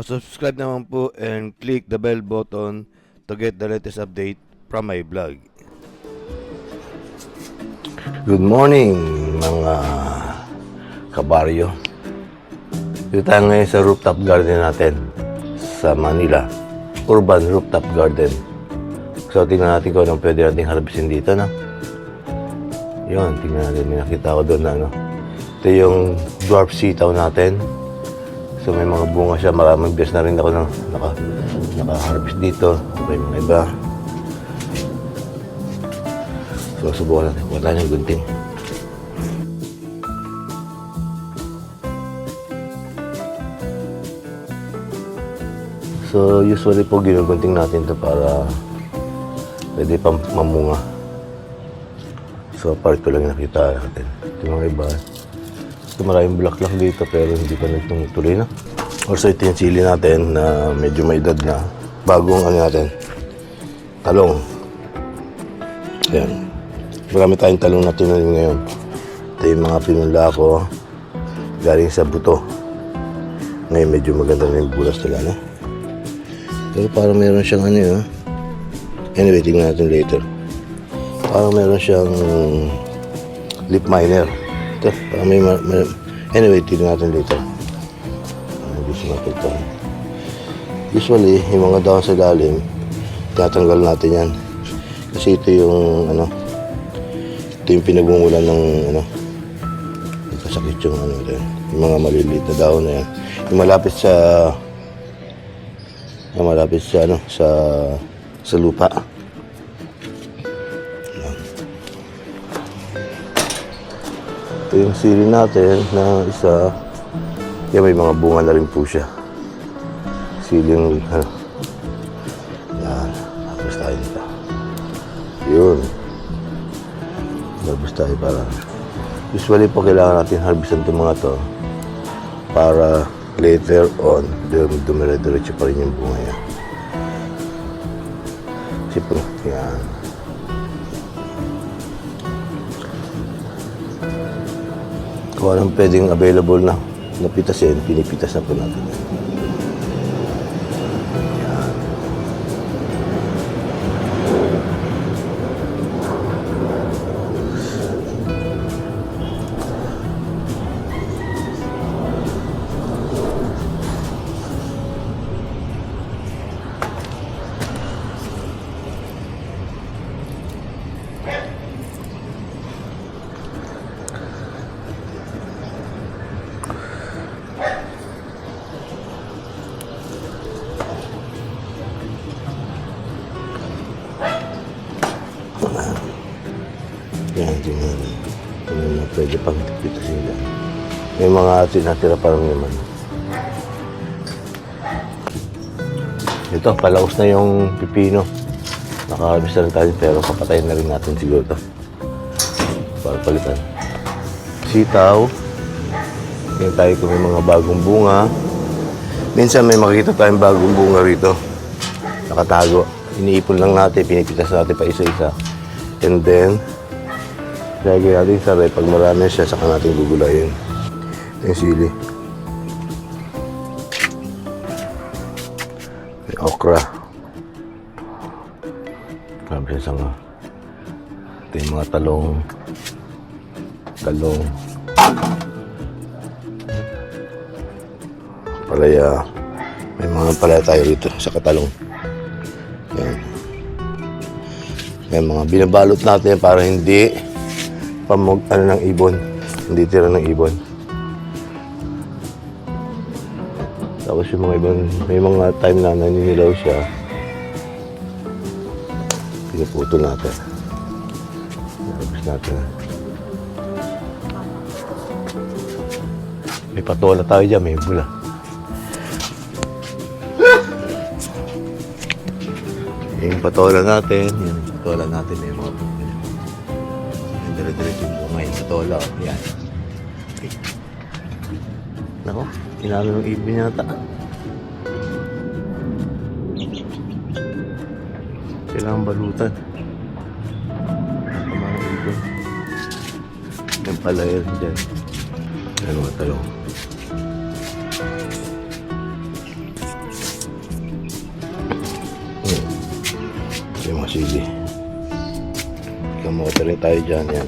Pa-subscribe naman po and click the bell button to get the latest update from my vlog. Good morning mga kabaryo. Dito tayo ngayon sa rooftop garden natin sa Manila. Urban rooftop garden. So tingnan natin kung anong pwede natin harvestin dito, no? Yun, tingnan natin. May nakita ko doon na, no? Ito yung dwarf sitaw natin. So may mga bunga siya. Maraming beses na rin ako naka-harvest dito. May mga iba. So subukan natin. Wala niyang gunting. So usually po ginugunting natin ito para pwede pa mamunga. So part ko lang nakita natin. Ito mga iba. Ito maraming bulaklak dito pero hindi pa nagtuloy na. Also ito yung sili natin na medyo may edad na. Bagong ano natin. Talong. Ayan. Marami tayong talong na tinanim ngayon. Ito yung mga pinunla ko. Galing sa buto. Ngayon medyo maganda na yung bulas nila, no? Pero parang meron siyang ano yun. Anyway, tingnan natin later. Parang meron siyang leaf miner. Ito, parang may anyway, tingnan natin later. Hindi siya matagpan. Usually, yung mga dahon sa lalim, tinatanggal natin yan. Kasi ito yung ano, ito yung pinagmumulan ng ano, kasakit yung ano ito. Yung mga maliliit na dahon na yan. Yung malapit sa ano sa lupa. Ito yung sili natin na isa. Yan, may mga bunga na rin po siya. Siling ano. Yan, harvest tayo nito. Yun. Harvest tayo para usually po kailangan natin harvestan itong mga to para later on, dumire-diretso pa rin yung bunga yan. Sipro, yan. Kung anong pwedeng available na pitasin, pinipitas na po natin yan. Yan, tingnan. Tingnan na pwede pang pitasin yan. May mga tinatira parang naman. Ito, palaos na yung pipino. Nakaharvest na rin tayo pero papatayin na rin natin siguro ito. Para palitan. Sitaw. Tingnan tayo kung may mga bagong bunga. Minsan may makikita tayong bagong bunga rito. Nakatago. Iniipon lang natin, pinipitas natin pa isa-isa. And then, lagay natin sa rep. Pag marami siya, saka natin gugulayin. Yung sili. May okra. Marami siya sanga. Ito yung mga talong. Palaya. May mga palaya tayo rito sa katalong. Yan. May mga binabalot natin para hindi ng ibon. Hindi tira ng ibon. Tapos yung mga ibon, may mga time na naninilaw siya. Pinuputol natin. Tapos natin. May patola tayo dyan, may bula. Yung patola natin, yung patola natin, may mga bunga. Yung dire-diretso yung bunga, yung patola, yan. Okay. Nako, inalo ng ibon yata. Kailangan balutan. Nakamarang ibon. Yan pala yun dyan. Yan mga talong. chili. Kamote rin tayo dyan. Yan.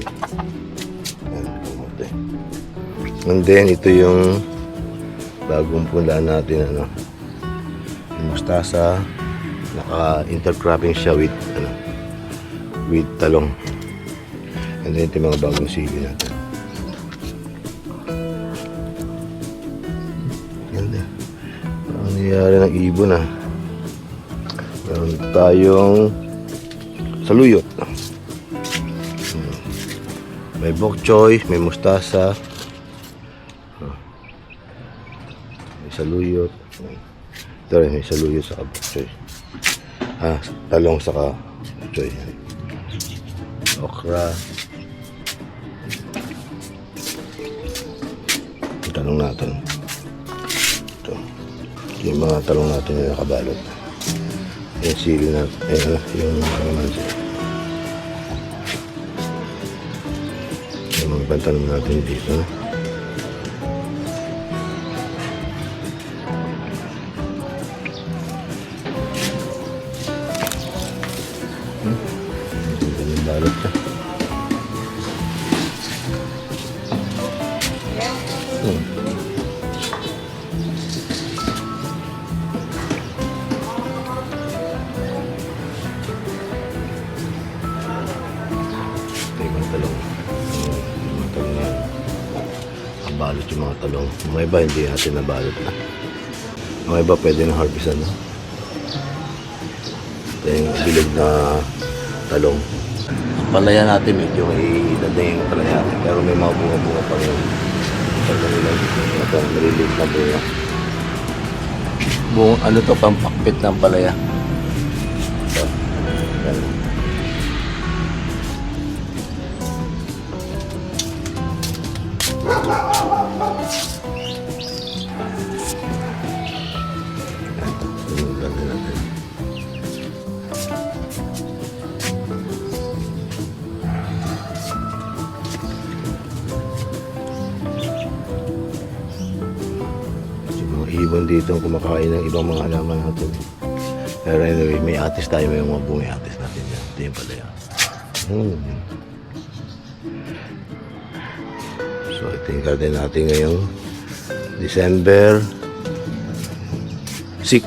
Yan, kamote. And then, ito yung bagong pula natin, ano. Yung mustasa. Naka-intercropping siya with, ano, with talong. And then, ito yung mga bagong sili natin. Ganda. Parang nangyayari ng ibon, ah. Meron tayong saluyot. May bok choy, may mustasa. May saluyot. Ito rin, may saluyot saka bok choy. Talong saka bok choy. Okra. Yung talong natin. Ito. Yung mga talong natin yung nakabalot. Yung sili natin. Yung kalamansi. Yung mga pantalon natin dito. Yung balot na. Ibang talong. Yung mga talong yan. Nabalot yung mga talong. Yung iba hindi natin nabalot na. Yung iba pwede na harvestan na. Ito yung bilog na talong. Ang palaya natin medyo may daday yung palaya natin. Pero may mga bunga-bunga pa rin. Ito maliliit na bunga. Ano to, pampakpit ng palaya. Ito. Yan. Ibon dito kumakain ng ibang mga halaman natin. Pero anyway, may atis tayo, may mga bunga atis natin yan. Ito yung palaya. So ito yung garden natin ngayong December 6,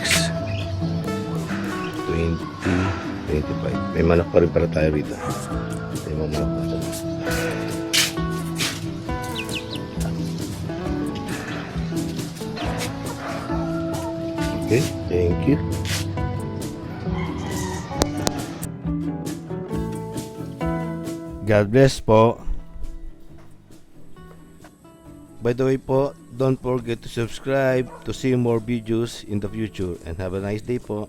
2025. May manok pa rin para tayo rito. Ito yung mga manok natin. Okay, thank you. God bless po. By the way po, don't forget to subscribe to see more videos in the future and have a nice day po.